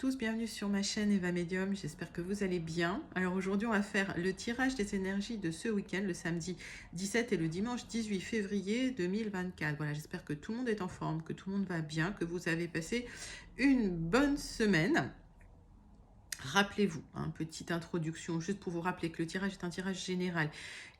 tous, bienvenue sur ma chaîne Eva Medium, j'espère que vous allez bien. Alors aujourd'hui on va faire le tirage des énergies de ce week-end, le samedi 17 et le dimanche 18 février 2024. Voilà, j'espère que tout le monde est en forme, que tout le monde va bien, que vous avez passé une bonne semaine. Rappelez-vous, petite introduction, juste pour vous rappeler que le tirage est un tirage général.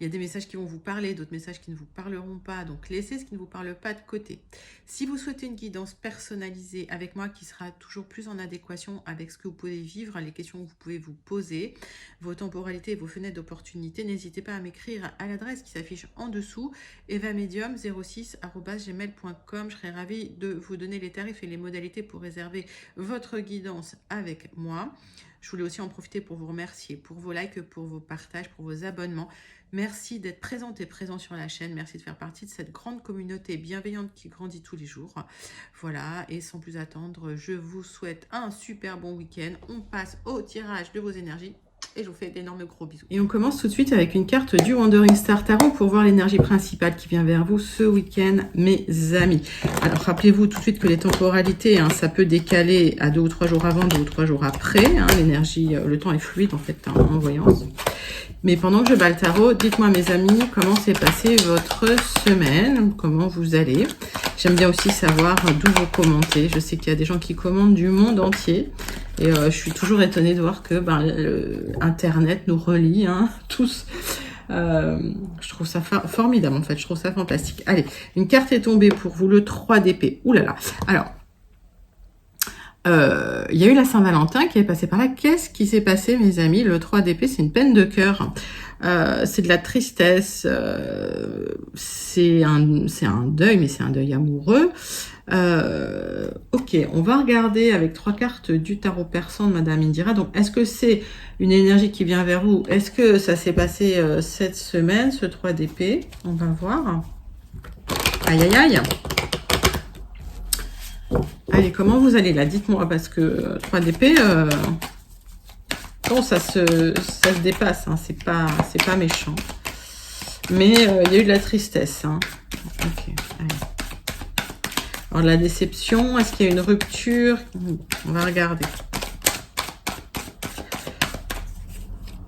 Il y a des messages qui vont vous parler, d'autres messages qui ne vous parleront pas. Donc, laissez ce qui ne vous parle pas de côté. Si vous souhaitez une guidance personnalisée avec moi qui sera toujours plus en adéquation avec ce que vous pouvez vivre, les questions que vous pouvez vous poser, vos temporalités et vos fenêtres d'opportunité, n'hésitez pas à m'écrire à l'adresse qui s'affiche en dessous, evamedium06@gmail.com. Je serai ravie de vous donner les tarifs et les modalités pour réserver votre guidance avec moi. Je voulais aussi en profiter pour vous remercier pour vos likes, pour vos partages, pour vos abonnements. Merci d'être présente et présent sur la chaîne. Merci de faire partie de cette grande communauté bienveillante qui grandit tous les jours. Voilà, et sans plus attendre, je vous souhaite un super bon week-end. On passe au tirage de vos énergies. Et je vous fais d'énormes gros bisous. Et on commence tout de suite avec une carte du Wandering Star Tarot pour voir l'énergie principale qui vient vers vous ce week-end, mes amis. Alors, rappelez-vous tout de suite que les temporalités, ça peut décaler à 2 ou 3 jours avant, 2 ou 3 jours après. L'énergie, le temps est fluide en fait en voyance. Mais pendant que je bats le tarot, dites-moi mes amis, comment s'est passée votre semaine, comment vous allez. J'aime bien aussi savoir d'où vous commentez. Je sais qu'il y a des gens qui commentent du monde entier. Et je suis toujours étonnée de voir que Internet nous relie tous. Je trouve ça formidable en fait, je trouve ça fantastique. Allez, une carte est tombée pour vous, le 3 d'épée. Ouh là là. Alors, il y a eu la Saint-Valentin qui est passée par là. Qu'est-ce qui s'est passé, mes amis? Le 3 d'épée, c'est une peine de cœur. C'est de la tristesse. C'est un deuil, mais c'est un deuil amoureux. Ok, on va regarder avec 3 cartes du tarot persan de Madame Indira. Donc, est-ce que c'est une énergie qui vient vers vous? Est-ce que ça s'est passé cette semaine, ce 3 d'épée? On va voir. Aïe, aïe, aïe. Allez, comment vous allez là? Dites-moi, parce que 3 d'épée, bon, ça se dépasse, c'est pas méchant. Mais il y a eu de la tristesse. Ok, allez. Alors, de la déception, est-ce qu'il y a une rupture? On va regarder.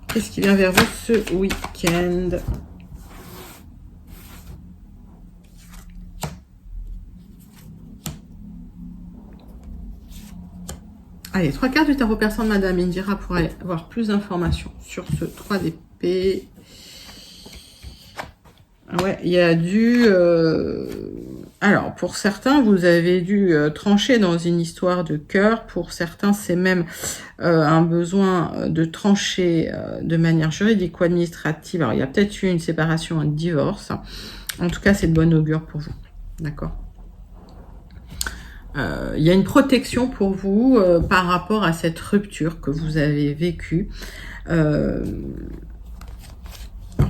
Qu'est-ce qui vient vers vous ce week-end? Allez, 3 cartes du tarot persan de Madame Indira pour avoir plus d'informations sur ce 3 d'épée. Ouais, il y a dû... Alors, pour certains, vous avez dû trancher dans une histoire de cœur. Pour certains, c'est même un besoin de trancher de manière juridique ou administrative. Alors, il y a peut-être eu une séparation, un divorce. En tout cas, c'est de bonne augure pour vous. D'accord? Il y a une protection pour vous par rapport à cette rupture que vous avez vécue. Alors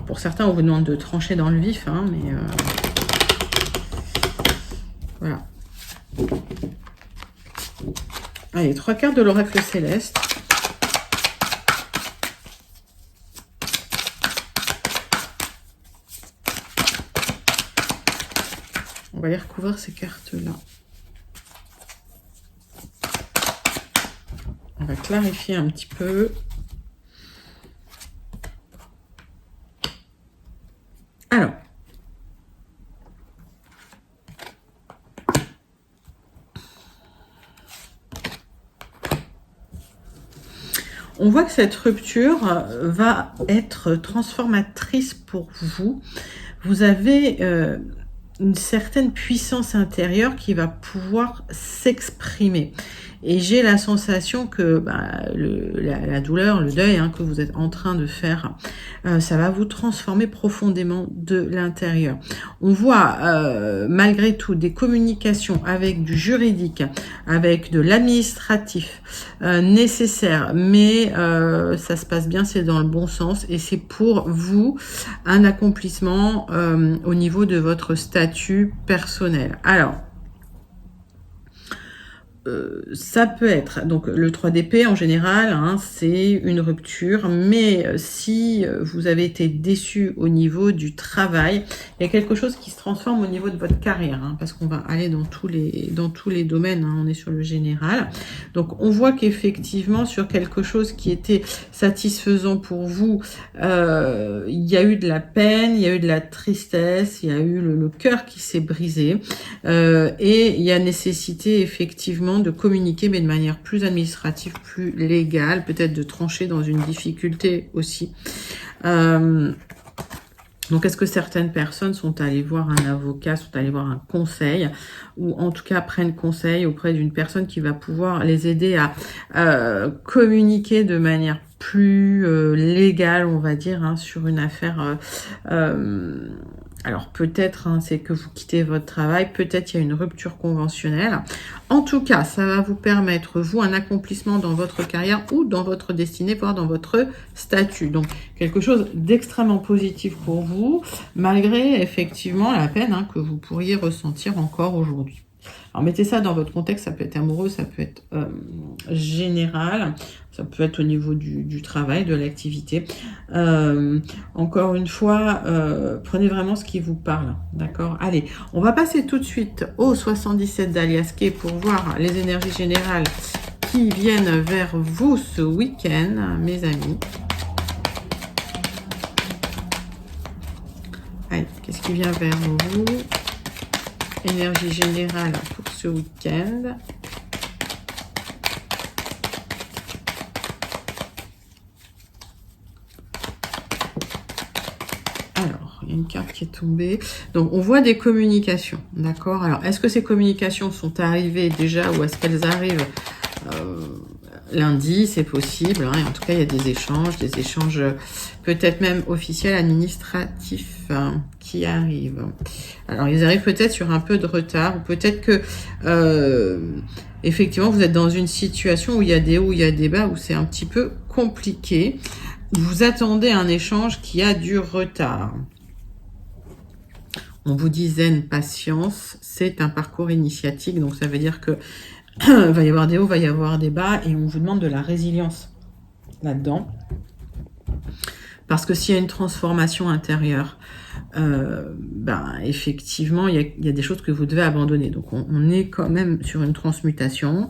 pour certains, on vous demande de trancher dans le vif, mais voilà. Allez, 3 cartes de l'oracle céleste. On va aller recouvrir ces cartes-là. On va clarifier un petit peu. Alors, on voit que cette rupture va être transformatrice pour vous. Vous avez une certaine puissance intérieure qui va pouvoir s'exprimer. Et j'ai la sensation que la douleur, le deuil que vous êtes en train de faire, ça va vous transformer profondément de l'intérieur. On voit malgré tout des communications avec du juridique, avec de l'administratif nécessaire, mais ça se passe bien, c'est dans le bon sens et c'est pour vous un accomplissement au niveau de votre statut personnel. Alors, ça peut être, donc le 3 d'épée en général, hein, c'est une rupture, mais si vous avez été déçu au niveau du travail, il y a quelque chose qui se transforme au niveau de votre carrière, hein, parce qu'on va aller dans tous les domaines, hein, on est sur le général. Donc on voit qu'effectivement sur quelque chose qui était satisfaisant pour vous, il y a eu de la peine, il y a eu de la tristesse, il y a eu le cœur qui s'est brisé, et il y a nécessité effectivement de communiquer, mais de manière plus administrative, plus légale, peut-être de trancher dans une difficulté aussi. Donc, est-ce que certaines personnes sont allées voir un avocat, sont allées voir un conseil, ou en tout cas prennent conseil auprès d'une personne qui va pouvoir les aider à communiquer de manière plus légale, on va dire, hein, sur une affaire. Alors peut-être, hein, c'est que vous quittez votre travail, peut-être il y a une rupture conventionnelle. En tout cas, ça va vous permettre, vous, un accomplissement dans votre carrière ou dans votre destinée, voire dans votre statut. Donc, quelque chose d'extrêmement positif pour vous, malgré effectivement la peine, hein, que vous pourriez ressentir encore aujourd'hui. Alors, mettez ça dans votre contexte, ça peut être amoureux, ça peut être général, ça peut être au niveau du travail, de l'activité. Encore une fois, prenez vraiment ce qui vous parle, d'accord? Allez, on va passer tout de suite au 77 d'Alias Kay pour voir les énergies générales qui viennent vers vous ce week-end, mes amis. Allez, qu'est-ce qui vient vers vous? Énergie générale pour ce week-end. Alors, il y a une carte qui est tombée. Donc, on voit des communications, d'accord? Alors, est-ce que ces communications sont arrivées déjà ou est-ce qu'elles arrivent lundi? C'est possible, hein, et en tout cas, il y a des échanges peut-être même officiels, administratifs, hein, qui arrivent. Alors, ils arrivent peut-être sur un peu de retard, ou peut-être que, effectivement, vous êtes dans une situation où il y a des hauts, il y a des bas, où c'est un petit peu compliqué. Vous attendez un échange qui a du retard. On vous dit zen, patience, c'est un parcours initiatique, donc ça veut dire que va y avoir des hauts, va y avoir des bas, et on vous demande de la résilience là-dedans. Parce que s'il y a une transformation intérieure, effectivement, il y a des choses que vous devez abandonner. Donc, on est quand même sur une transmutation,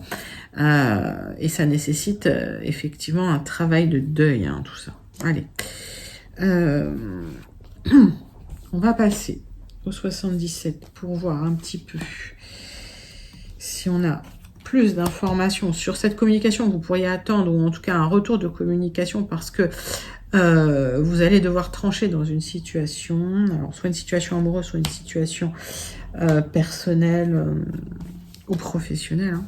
et ça nécessite effectivement un travail de deuil, hein, tout ça. Allez. On va passer au 77 pour voir un petit peu si on a plus d'informations sur cette communication que vous pourriez attendre, ou en tout cas un retour de communication, parce que vous allez devoir trancher dans une situation, alors soit une situation amoureuse, soit une situation personnelle ou professionnelle, hein.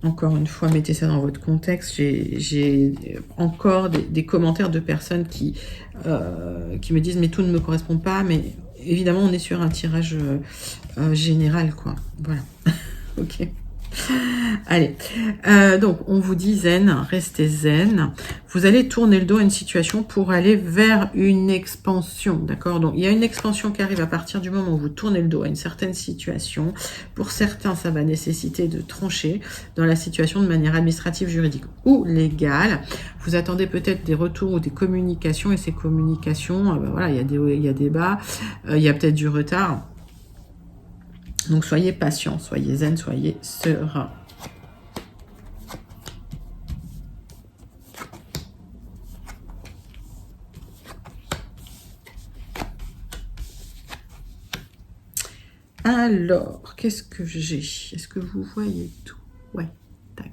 Encore une fois, mettez ça dans votre contexte. J'ai encore des commentaires de personnes qui me disent « mais tout ne me correspond pas », mais évidemment, on est sur un tirage général, quoi. Voilà. Ok. Allez, donc on vous dit zen, restez zen. Vous allez tourner le dos à une situation pour aller vers une expansion, d'accord? Donc il y a une expansion qui arrive à partir du moment où vous tournez le dos à une certaine situation. Pour certains, ça va nécessiter de trancher dans la situation de manière administrative, juridique ou légale. Vous attendez peut-être des retours ou des communications, et ces communications, voilà, il y a des hauts, il y a des bas, il y a peut-être du retard. Donc, soyez patient, soyez zen, soyez serein. Alors, qu'est-ce que j'ai? Est-ce que vous voyez tout? Ouais, tac.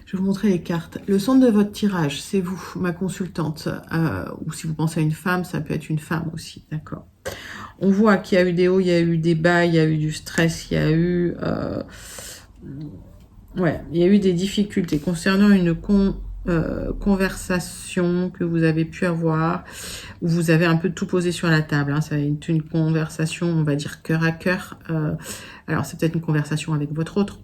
Je vais vous montrer les cartes. Le centre de votre tirage, c'est vous, ma consultante. Ou si vous pensez à une femme, ça peut être une femme aussi, d'accord? On voit qu'il y a eu des hauts, il y a eu des bas, il y a eu du stress, il y a eu... il y a eu des difficultés concernant une conversation que vous avez pu avoir, où vous avez un peu tout posé sur la table, hein. Ça va être une conversation, on va dire, cœur à cœur. Alors, c'est peut-être une conversation avec votre autre.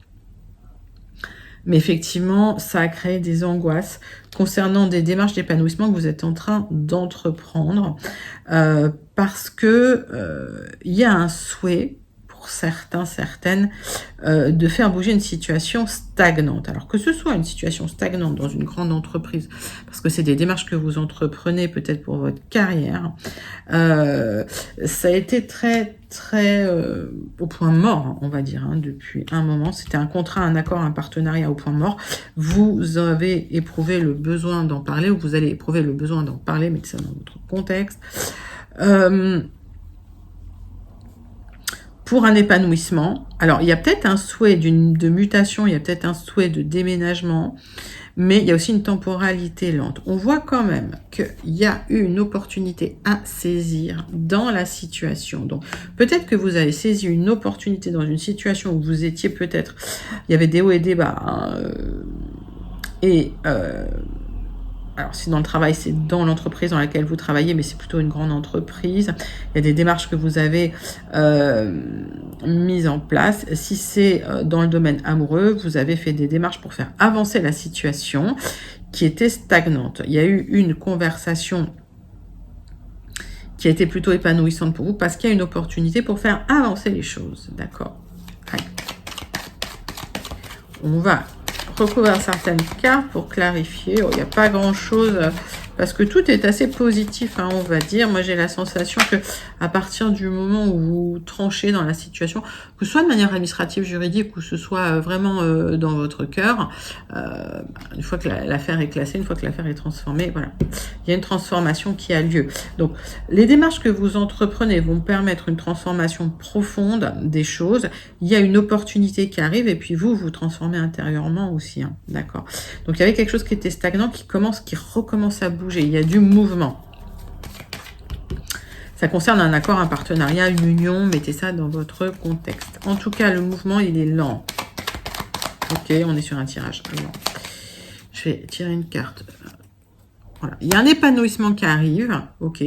Mais effectivement, ça a créé des angoisses concernant des démarches d'épanouissement que vous êtes en train d'entreprendre, parce que il y a un souhait pour certains, certaines, de faire bouger une situation stagnante. Alors que ce soit une situation stagnante dans une grande entreprise, parce que c'est des démarches que vous entreprenez peut-être pour votre carrière, ça a été très au point mort, on va dire, hein, depuis un moment. C'était un contrat, un accord, un partenariat au point mort. Vous avez éprouvé le besoin d'en parler, ou vous allez éprouver le besoin d'en parler, mettez ça dans votre contexte. Pour un épanouissement. Alors, il y a peut-être un souhait de mutation, il y a peut-être un souhait de déménagement, mais il y a aussi une temporalité lente. On voit quand même qu'il y a eu une opportunité à saisir dans la situation. Donc, peut-être que vous avez saisi une opportunité dans une situation où vous étiez peut-être... Il y avait des hauts et des bas. Hein, alors, si dans le travail, c'est dans l'entreprise dans laquelle vous travaillez, mais c'est plutôt une grande entreprise. Il y a des démarches que vous avez mises en place. Si c'est dans le domaine amoureux, vous avez fait des démarches pour faire avancer la situation qui était stagnante. Il y a eu une conversation qui a été plutôt épanouissante pour vous parce qu'il y a une opportunité pour faire avancer les choses. D'accord? On va recouvrir certaines cartes pour clarifier. Il n'y a pas grand chose parce que tout est assez positif, hein, on va dire. Moi, j'ai la sensation que à partir du moment où vous tranchez dans la situation, que ce soit de manière administrative, juridique, ou ce soit vraiment dans votre cœur, une fois que l'affaire est classée, une fois que l'affaire est transformée, voilà, il y a une transformation qui a lieu. Donc, les démarches que vous entreprenez vont permettre une transformation profonde des choses. Il y a une opportunité qui arrive et puis vous transformez intérieurement aussi, hein, d'accord. Donc, il y avait quelque chose qui était stagnant, qui recommence à bouger. Il y a du mouvement. Ça concerne un accord, un partenariat, une union. Mettez ça dans votre contexte. En tout cas, le mouvement, il est lent. Ok, on est sur un tirage lent. Je vais tirer une carte. Voilà. Il y a un épanouissement qui arrive, ok,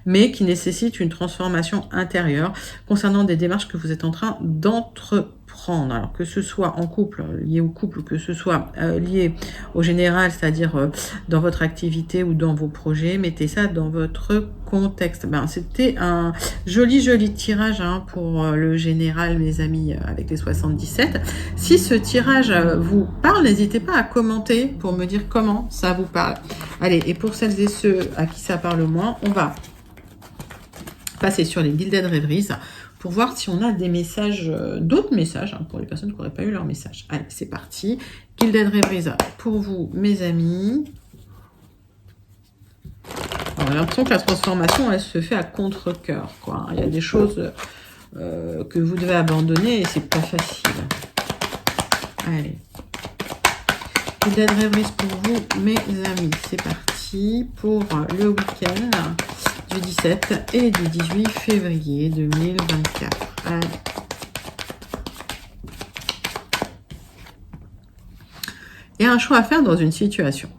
mais qui nécessite une transformation intérieure concernant des démarches que vous êtes en train d'entreprendre. Alors que ce soit en couple, lié au couple, que ce soit lié au général, c'est-à-dire dans votre activité ou dans vos projets, mettez ça dans votre contexte. Ben, c'était un joli tirage, hein, pour le général, mes amis, avec les 77. Si ce tirage vous parle, n'hésitez pas à commenter pour me dire comment ça vous parle. Allez, et pour celles et ceux à qui ça parle moins, on va passer sur les Gilded Rêveries pour voir si on a des messages, d'autres messages, hein, pour les personnes qui n'auraient pas eu leur message. Allez, c'est parti. Gilded Rêveries pour vous, mes amis. Alors, j'ai l'impression que la transformation, elle se fait à contre-cœur, quoi. Il y a des choses que vous devez abandonner et c'est pas facile. Allez. Gilded Rêveries pour vous, mes amis. C'est parti pour le week-end du 17 et du 18 février 2024. Allez. Il y a un choix à faire dans une situation.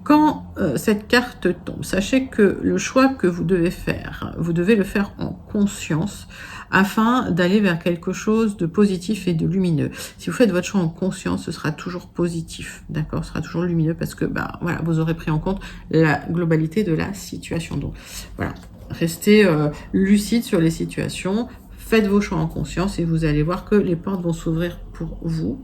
Quand cette carte tombe, sachez que le choix que vous devez faire, vous devez le faire en conscience afin d'aller vers quelque chose de positif et de lumineux. Si vous faites votre choix en conscience, ce sera toujours positif, d'accord? Ce sera toujours lumineux parce que voilà, vous aurez pris en compte la globalité de la situation. Donc voilà, restez lucide sur les situations, faites vos choix en conscience et vous allez voir que les portes vont s'ouvrir pour vous.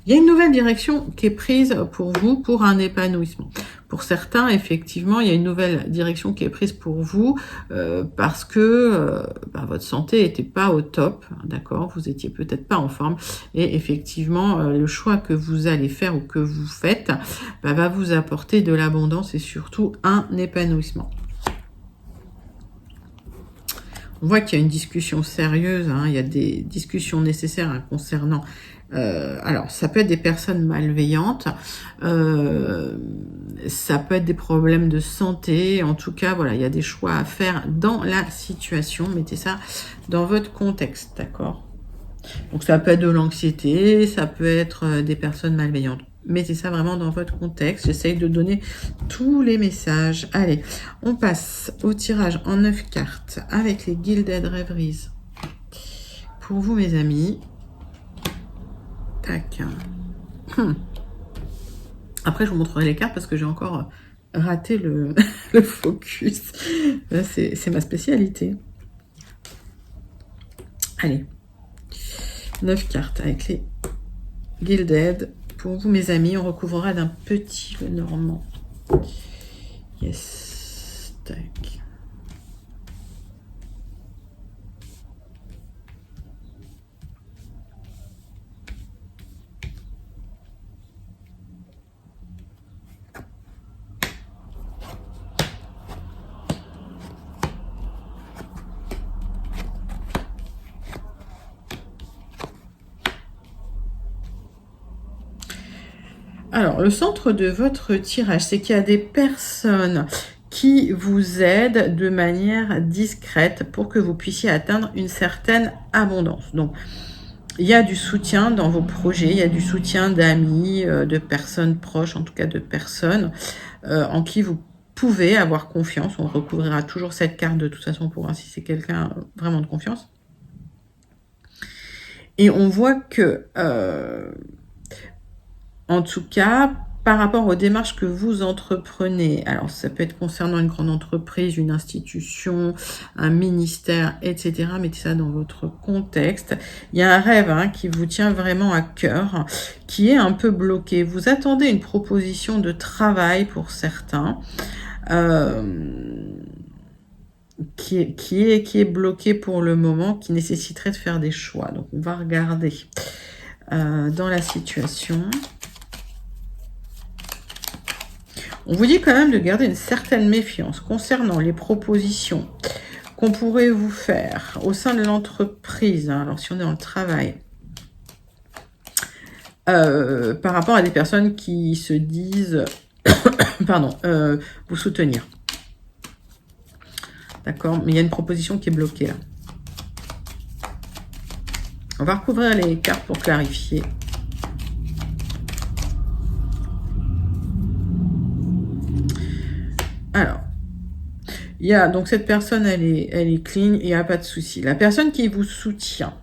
Il y a une nouvelle direction qui est prise pour vous pour un épanouissement. Pour certains, effectivement, il y a une nouvelle direction qui est prise pour vous parce que votre santé n'était pas au top, d'accord? Vous n'étiez peut-être pas en forme et effectivement, le choix que vous allez faire ou que vous faites va vous apporter de l'abondance et surtout un épanouissement. On voit qu'il y a une discussion sérieuse, hein, il y a des discussions nécessaires, hein, concernant... alors, ça peut être des personnes malveillantes, ça peut être des problèmes de santé. En tout cas, voilà, il y a des choix à faire dans la situation. Mettez ça dans votre contexte, d'accord? Donc, ça peut être de l'anxiété, ça peut être des personnes malveillantes. Mettez ça vraiment dans votre contexte. J'essaye de donner tous les messages. Allez, on passe au tirage en 9 cartes avec les Gilded Rêveries. Pour vous, mes amis. Tac. Après, je vous montrerai les cartes parce que j'ai encore raté le focus. C'est ma spécialité. Allez, 9 cartes avec les Gilded. Pour vous, mes amis, on recouvrera d'un petit Lenormand. Yes. Tac. Alors, le centre de votre tirage, c'est qu'il y a des personnes qui vous aident de manière discrète pour que vous puissiez atteindre une certaine abondance. Donc, il y a du soutien dans vos projets, il y a du soutien d'amis, de personnes proches, en tout cas de personnes en qui vous pouvez avoir confiance. On recouvrira toujours cette carte de toute façon pour voir si c'est quelqu'un vraiment de confiance. Et on voit que... en tout cas, par rapport aux démarches que vous entreprenez, alors ça peut être concernant une grande entreprise, une institution, un ministère, etc. Mettez ça dans votre contexte. Il y a un rêve qui vous tient vraiment à cœur, qui est un peu bloqué. Vous attendez une proposition de travail pour certains, qui est bloqué pour le moment, qui nécessiterait de faire des choix. Donc on va regarder dans la situation. On vous dit quand même de garder une certaine méfiance concernant les propositions qu'on pourrait vous faire au sein de l'entreprise. Alors, si on est dans le travail, par rapport à des personnes qui se disent, pardon, vous soutenir. D'accord? Mais il y a une proposition qui est bloquée là. On va recouvrir les cartes pour clarifier. Alors, il y a donc cette personne, elle est clean, il n'y a pas de souci. La personne qui vous soutient,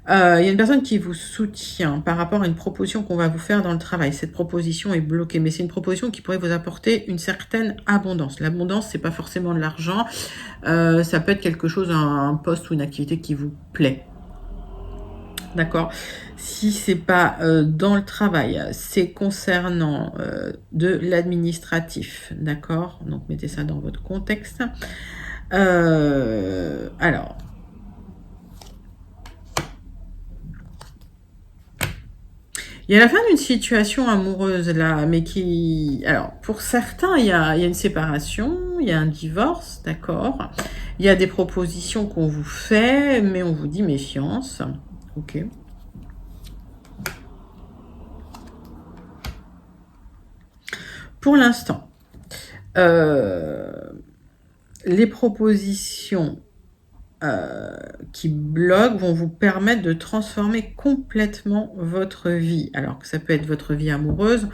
il y a une personne qui vous soutient par rapport à une proposition qu'on va vous faire dans le travail. Cette proposition est bloquée, mais c'est une proposition qui pourrait vous apporter une certaine abondance. L'abondance, c'est pas forcément de l'argent, ça peut être quelque chose, un poste ou une activité qui vous plaît. D'accord? Si c'est pas dans le travail, c'est concernant de l'administratif. D'accord? Donc, mettez ça dans votre contexte. Alors, il y a la fin d'une situation amoureuse là, mais qui... Alors, pour certains, il y a une séparation, il y a un divorce, d'accord? Il y a des propositions qu'on vous fait, mais on vous dit méfiance. Ok. Pour l'instant, les propositions qui bloquent vont vous permettre de transformer complètement votre vie. Alors que ça peut être votre vie amoureuse,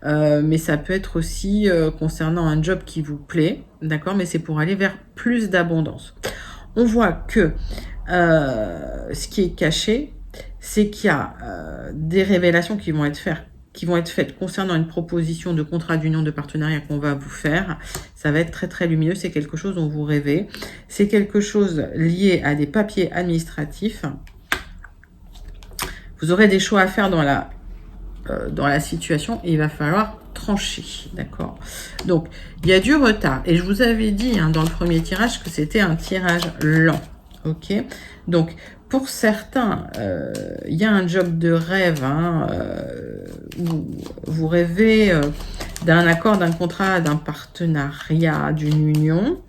mais ça peut être aussi concernant un job qui vous plaît, d'accord? Mais c'est pour aller vers plus d'abondance. On voit que ce qui est caché, c'est qu'il y a des révélations qui vont être faites concernant une proposition de contrat d'union de partenariat qu'on va vous faire. Ça va être très très lumineux, c'est quelque chose dont vous rêvez. C'est quelque chose lié à des papiers administratifs. Vous aurez des choix à faire dans la situation et il va falloir trancher, d'accord? Donc, il y a du retard. Et je vous avais dit dans le premier tirage que c'était un tirage lent, ok? Donc, pour certains, il y a un job de rêve, où vous rêvez d'un accord, d'un contrat, d'un partenariat, d'une union,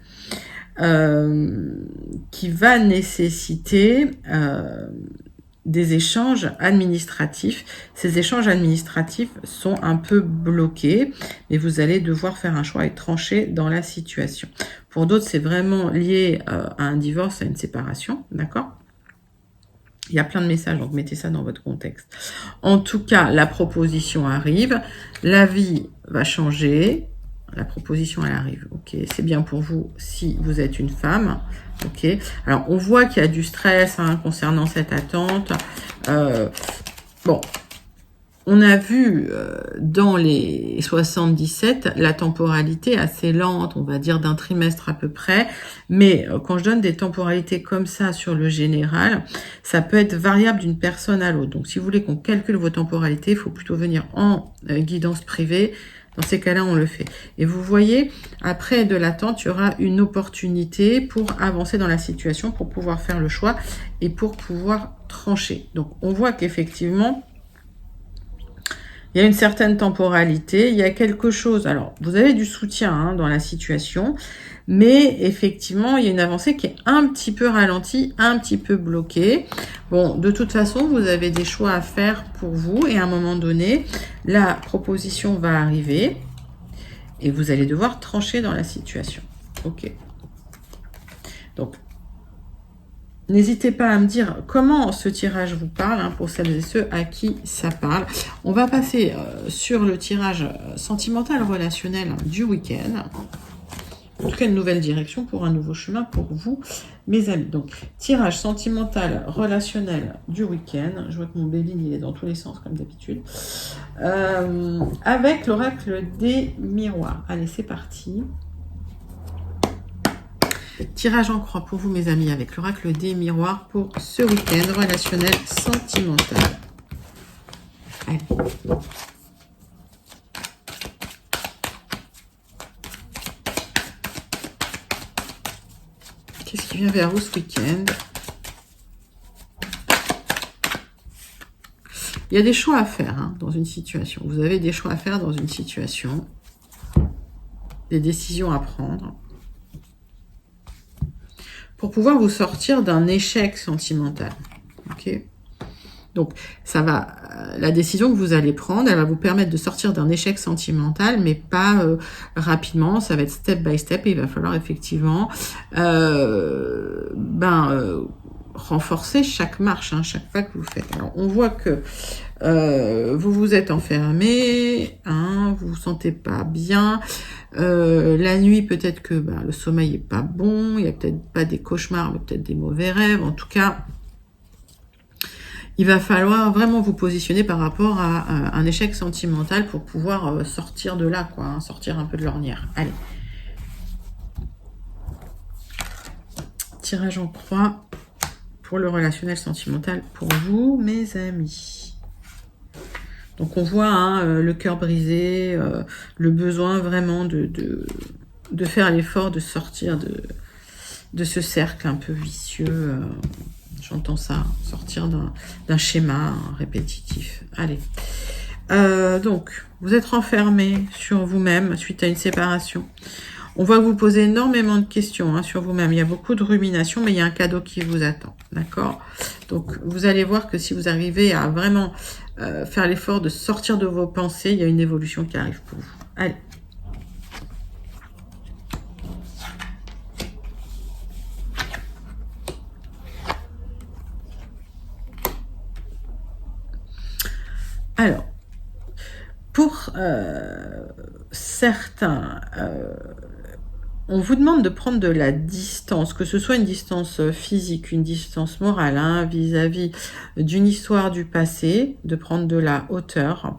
qui va nécessiter des échanges administratifs. Ces échanges administratifs sont un peu bloqués, mais vous allez devoir faire un choix et trancher dans la situation. Pour d'autres, c'est vraiment lié à un divorce, à une séparation, d'accord? Il y a plein de messages, donc mettez ça dans votre contexte. En tout cas, la proposition arrive, la vie va changer, la proposition elle arrive, ok, c'est bien pour vous si vous êtes une femme, ok. Alors, on voit qu'il y a du stress concernant cette attente. Bon, On a vu dans les 77 la temporalité assez lente, on va dire d'un trimestre à peu près, mais quand je donne des temporalités comme ça sur le général, ça peut être variable d'une personne à l'autre. Donc si vous voulez qu'on calcule vos temporalités, il faut plutôt venir en guidance privée. Dans ces cas-là, on le fait. Et vous voyez, après de l'attente, il y aura une opportunité pour avancer dans la situation, pour pouvoir faire le choix et pour pouvoir trancher. Donc on voit qu'effectivement, il y a une certaine temporalité, il y a quelque chose. Alors, vous avez du soutien hein, dans la situation, mais effectivement, il y a une avancée qui est un petit peu ralentie, un petit peu bloquée. Bon, de toute façon, vous avez des choix à faire pour vous et à un moment donné, la proposition va arriver et vous allez devoir trancher dans la situation. Ok. Donc, n'hésitez pas à me dire comment ce tirage vous parle, hein, pour celles et ceux à qui ça parle. On va passer sur le tirage sentimental relationnel du week-end. En tout cas, une nouvelle direction pour un nouveau chemin pour vous, mes amis. Donc, tirage sentimental relationnel du week-end. Je vois que mon baby, il est dans tous les sens, comme d'habitude. Avec l'oracle des miroirs. Allez, c'est parti. Tirage en croix pour vous, mes amis, avec l'oracle des miroirs pour ce week-end relationnel sentimental. Allez. Qu'est-ce qui vient vers vous ce week-end? Il y a des choix à faire hein, dans une situation. Vous avez des choix à faire dans une situation. Des décisions à prendre. Pour pouvoir vous sortir d'un échec sentimental. Ok. Donc, ça va, la décision que vous allez prendre, elle va vous permettre de sortir d'un échec sentimental, mais pas rapidement. Ça va être step by step et il va falloir effectivement renforcer chaque marche, hein, chaque pas que vous faites. Alors, on voit que vous vous êtes enfermé, hein, vous vous sentez pas bien. La nuit, peut-être que le sommeil n'est pas bon, il n'y a peut-être pas des cauchemars, mais peut-être des mauvais rêves. En tout cas, il va falloir vraiment vous positionner par rapport à un échec sentimental pour pouvoir sortir de là, quoi, hein, sortir un peu de l'ornière. Allez. Tirage en croix pour le relationnel sentimental pour vous, mes amis. Donc on voit hein, le cœur brisé, le besoin vraiment de faire l'effort de sortir de ce cercle un peu vicieux. J'entends ça, sortir d'un schéma répétitif. Allez. Donc, vous êtes renfermé sur vous-même suite à une séparation. On va vous poser énormément de questions hein, sur vous-même. Il y a beaucoup de ruminations, mais il y a un cadeau qui vous attend. D'accord? Donc, vous allez voir que si vous arrivez à vraiment faire l'effort de sortir de vos pensées, il y a une évolution qui arrive pour vous. Allez. Alors, pour certains, on vous demande de prendre de la distance, que ce soit une distance physique, une distance morale, hein, vis-à-vis d'une histoire du passé, de prendre de la hauteur,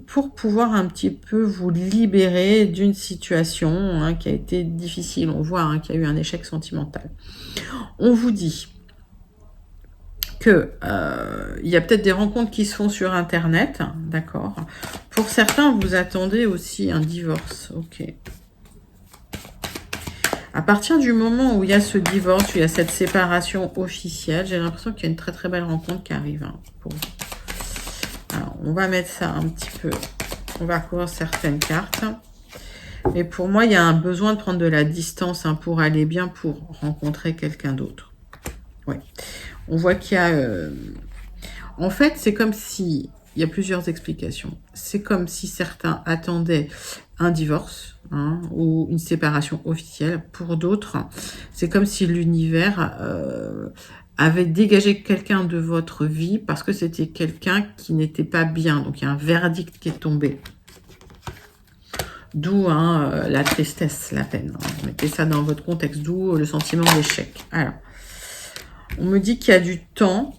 pour pouvoir un petit peu vous libérer d'une situation hein, qui a été difficile. On voit hein, qu'il y a eu un échec sentimental. On vous dit que il y a peut-être des rencontres qui se font sur Internet, d'accord. Pour certains, vous attendez aussi un divorce, ok. À partir du moment où il y a ce divorce, où il y a cette séparation officielle, j'ai l'impression qu'il y a une très très belle rencontre qui arrive hein, pour vous. Alors, on va mettre ça un petit peu, on va couvrir certaines cartes. Mais pour moi, il y a un besoin de prendre de la distance hein, pour aller bien, pour rencontrer quelqu'un d'autre. Ouais. On voit qu'il y a... En fait, c'est comme si... Il y a plusieurs explications. C'est comme si certains attendaient un divorce hein, ou une séparation officielle. Pour d'autres, c'est comme si l'univers avait dégagé quelqu'un de votre vie parce que c'était quelqu'un qui n'était pas bien. Donc, il y a un verdict qui est tombé. D'où hein, la tristesse, la peine. Hein. Mettez ça dans votre contexte. D'où le sentiment d'échec. Alors, on me dit qu'il y a du temps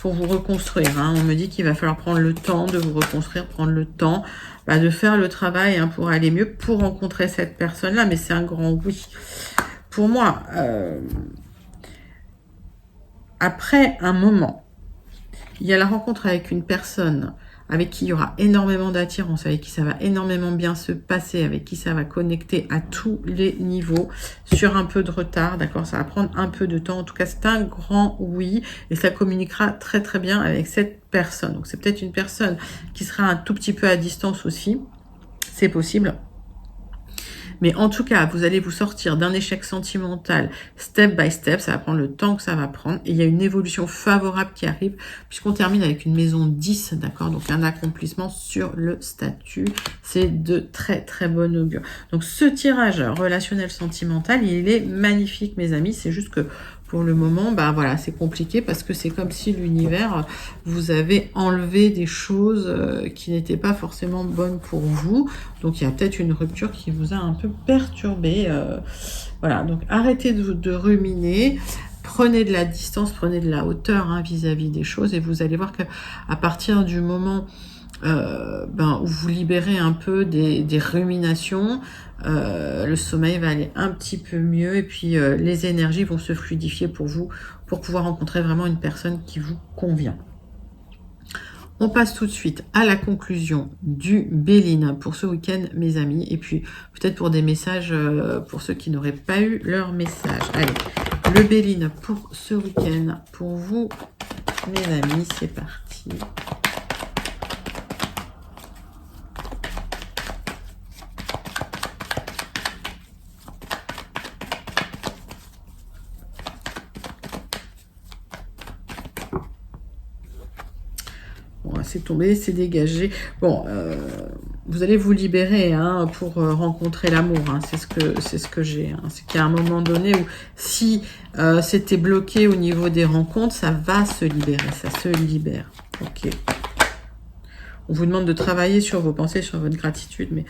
pour vous reconstruire. Hein. On me dit qu'il va falloir prendre le temps de vous reconstruire, prendre le temps de faire le travail hein, pour aller mieux, pour rencontrer cette personne-là. Mais c'est un grand oui. Pour moi, après un moment, il y a la rencontre avec une personne avec qui il y aura énormément d'attirance, avec qui ça va énormément bien se passer, avec qui ça va connecter à tous les niveaux, sur un peu de retard, d'accord? Ça va prendre un peu de temps. En tout cas, c'est un grand oui et ça communiquera très très bien avec cette personne. Donc, c'est peut-être une personne qui sera un tout petit peu à distance aussi. C'est possible. Mais en tout cas, vous allez vous sortir d'un échec sentimental step by step. Ça va prendre le temps que ça va prendre. Et il y a une évolution favorable qui arrive puisqu'on termine avec une maison 10, d'accord? Donc un accomplissement sur le statut. C'est de très très bon augure. Donc ce tirage relationnel sentimental, il est magnifique mes amis. C'est juste que pour le moment, voilà, c'est compliqué parce que c'est comme si l'univers vous avait enlevé des choses qui n'étaient pas forcément bonnes pour vous. Donc, il y a peut-être une rupture qui vous a un peu perturbé. Voilà, donc arrêtez de ruminer. Prenez de la distance, prenez de la hauteur hein, vis-à-vis des choses et vous allez voir qu'à partir du moment où vous libérez un peu des ruminations, le sommeil va aller un petit peu mieux et puis les énergies vont se fluidifier pour vous pour pouvoir rencontrer vraiment une personne qui vous convient. On passe tout de suite à la conclusion du Béline pour ce week-end, mes amis. Et puis, peut-être pour des messages pour ceux qui n'auraient pas eu leur message. Allez, le Béline pour ce week-end, pour vous, mes amis, c'est parti. C'est tombé, c'est dégagé. Bon, vous allez vous libérer hein, pour rencontrer l'amour. Hein. C'est ce que j'ai. Hein. C'est qu'à un moment donné où si c'était bloqué au niveau des rencontres, ça va se libérer. Ça se libère. Ok. On vous demande de travailler sur vos pensées, sur votre gratitude. Mais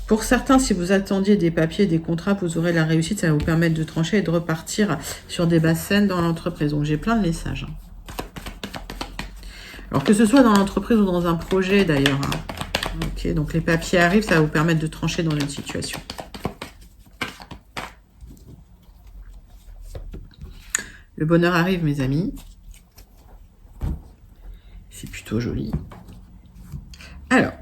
pour certains, si vous attendiez des papiers, des contrats, vous aurez la réussite. Ça va vous permettre de trancher et de repartir sur des bases saines dans l'entreprise. Donc, j'ai plein de messages. Alors, que ce soit dans l'entreprise ou dans un projet, d'ailleurs. Hein. Ok, donc les papiers arrivent. Ça va vous permettre de trancher dans une situation. Le bonheur arrive, mes amis. C'est plutôt joli. Alors...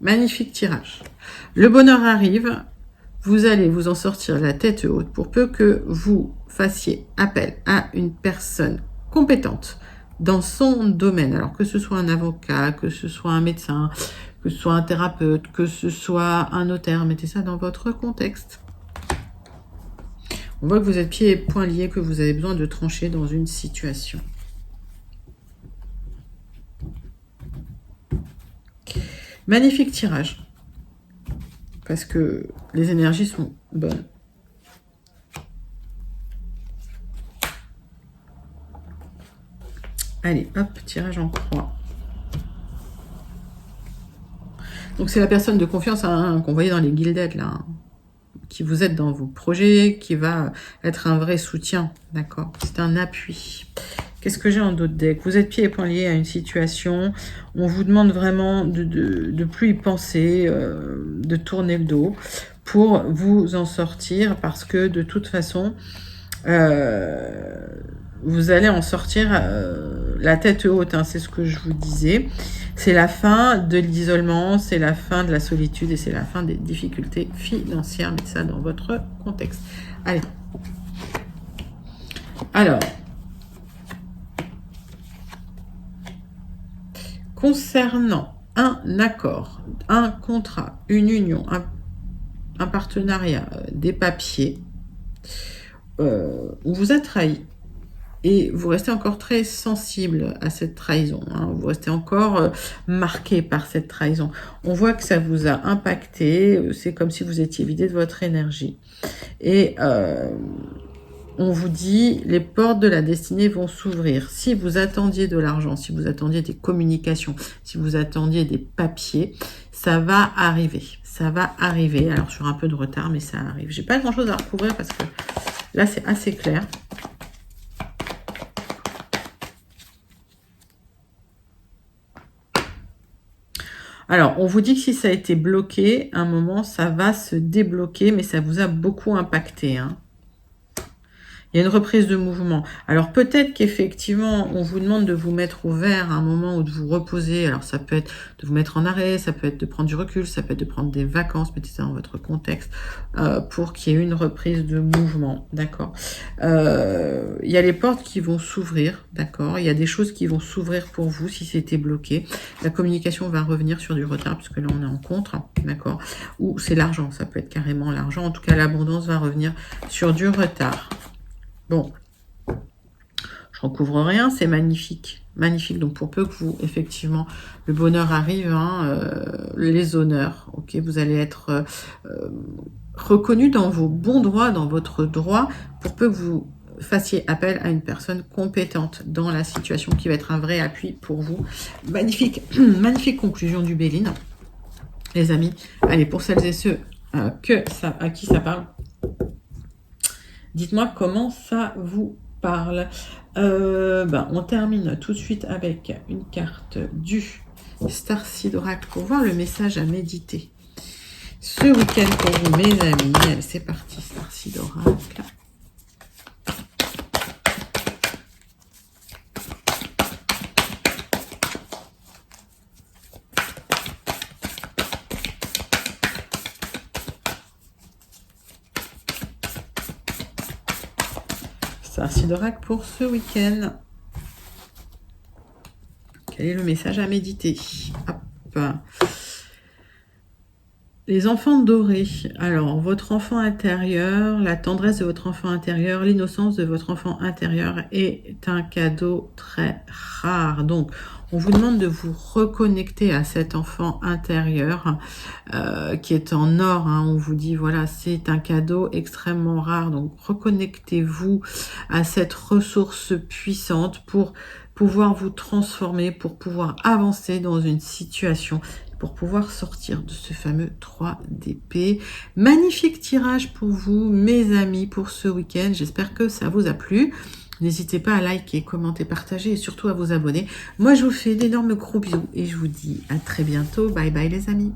Magnifique tirage. Le bonheur arrive. Vous allez vous en sortir la tête haute pour peu que vous fassiez appel à une personne compétente dans son domaine. Alors que ce soit un avocat, que ce soit un médecin, que ce soit un thérapeute, que ce soit un notaire. Mettez ça dans votre contexte. On voit que vous êtes pieds et poings liés, que vous avez besoin de trancher dans une situation. Magnifique tirage, parce que les énergies sont bonnes. Allez, hop, tirage en croix. Donc c'est la personne de confiance hein, qu'on voyait dans les guildettes, là, hein, qui vous aide dans vos projets, qui va être un vrai soutien, d'accord? C'est un appui. Qu'est-ce que j'ai en d'autres decks? Vous êtes pieds et poings liés à une situation. On vous demande vraiment de plus y penser, de tourner le dos pour vous en sortir parce que de toute façon, vous allez en sortir la tête haute. Hein, c'est ce que je vous disais. C'est la fin de l'isolement, c'est la fin de la solitude et c'est la fin des difficultés financières. Mettez ça dans votre contexte. Allez. Alors... Concernant un accord, un contrat, une union, un partenariat, des papiers, on vous a trahi et vous restez encore très sensible à cette trahison. Hein, vous restez encore marqué par cette trahison. On voit que ça vous a impacté, c'est comme si vous étiez vidé de votre énergie. Et on vous dit, les portes de la destinée vont s'ouvrir. Si vous attendiez de l'argent, si vous attendiez des communications, si vous attendiez des papiers, ça va arriver. Ça va arriver. Alors, sur un peu de retard, mais ça arrive. J'ai pas grand-chose à recouvrir parce que là, c'est assez clair. Alors, on vous dit que si ça a été bloqué, à un moment, ça va se débloquer, mais ça vous a beaucoup impacté, hein. Il y a une reprise de mouvement. Alors, peut-être qu'effectivement, on vous demande de vous mettre au vert à un moment ou de vous reposer. Alors, ça peut être de vous mettre en arrêt, ça peut être de prendre du recul, ça peut être de prendre des vacances, mettez ça dans votre contexte, pour qu'il y ait une reprise de mouvement, d'accord. Il y a les portes qui vont s'ouvrir, d'accord. Il y a des choses qui vont s'ouvrir pour vous si c'était bloqué. La communication va revenir sur du retard, puisque là, on est en contre, d'accord. Ou c'est l'argent, ça peut être carrément l'argent. En tout cas, l'abondance va revenir sur du retard. Bon, je recouvre rien, c'est magnifique. Magnifique, donc pour peu que vous, effectivement, le bonheur arrive, hein, les honneurs, ok, vous allez être reconnu dans vos bons droits, dans votre droit, pour peu que vous fassiez appel à une personne compétente dans la situation qui va être un vrai appui pour vous. Magnifique, magnifique conclusion du Béline, les amis. Allez, pour celles et ceux à qui ça parle, dites-moi comment ça vous parle. On termine tout de suite avec une carte du Starseed Oracle pour voir le message à méditer ce week-end pour vous, mes amis. Allez, c'est parti, Starseed Oracle. Starseed Oracle pour ce week-end. Quel est le message à méditer? Hop. Les enfants dorés. Alors, votre enfant intérieur, la tendresse de votre enfant intérieur, l'innocence de votre enfant intérieur est un cadeau très rare. Donc, on vous demande de vous reconnecter à cet enfant intérieur qui est en or, hein. On vous dit, voilà, c'est un cadeau extrêmement rare. Donc, reconnectez-vous à cette ressource puissante pour pouvoir vous transformer, pour pouvoir avancer dans une situation, pour pouvoir sortir de ce fameux 3 d'épée. Magnifique tirage pour vous, mes amis, pour ce week-end. J'espère que ça vous a plu. N'hésitez pas à liker, commenter, partager et surtout à vous abonner. Moi, je vous fais d'énormes gros bisous et je vous dis à très bientôt. Bye bye les amis.